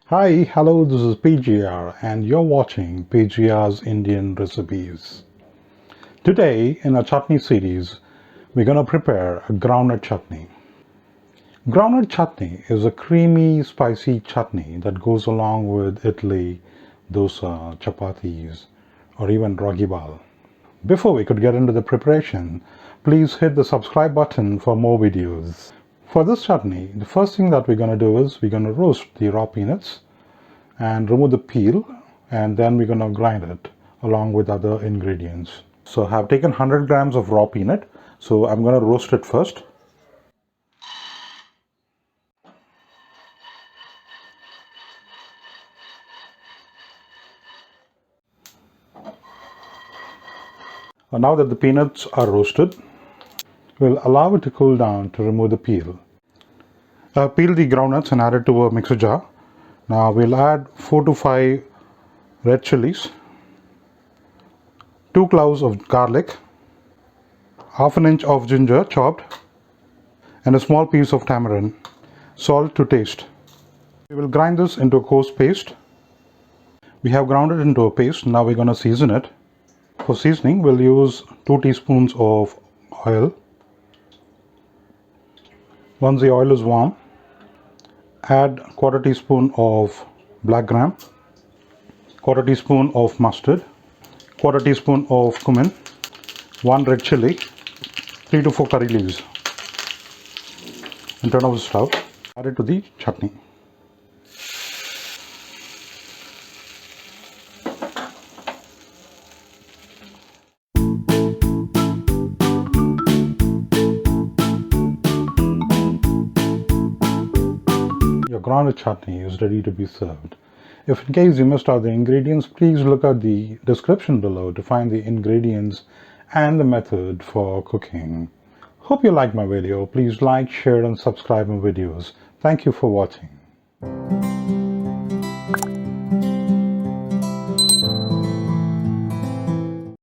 Hi, hello, this is PGR and you're watching PGR's Indian Recipes. Today in our chutney series, we're going to prepare a groundnut chutney. Groundnut chutney is a creamy, spicy chutney that goes along with idli, dosa, chapatis, or even ragi bal. Before we could get into the preparation, please hit the subscribe button for more videos. For this chutney, the first thing that we're going to do is we're going to roast the raw peanuts and remove the peel, and then we're going to grind it along with other ingredients. So I have taken 100 grams of raw peanut, so I'm going to roast it first. Now that the peanuts are roasted, we'll allow it to cool down to remove the peel. Peel the groundnuts and add it to a mixer jar. Now we'll add 4 to 5 red chilies, 2 cloves of garlic, half an inch of ginger chopped, and a small piece of tamarind, salt to taste. We will grind this into a coarse paste. We have ground it into a paste. Now we're going to season it. For seasoning, we'll use 2 teaspoons of oil. Once the oil is warm, add quarter teaspoon of black gram, quarter teaspoon of mustard, quarter teaspoon of cumin, 1 red chili, 3 to 4 curry leaves, and turn off the stove. Add it to the chutney. Your groundnut chutney is ready to be served. If in case you missed out the ingredients, please look at the description below to find the ingredients and the method for cooking. Hope you liked my video. Please like, share and subscribe my videos. Thank you for watching.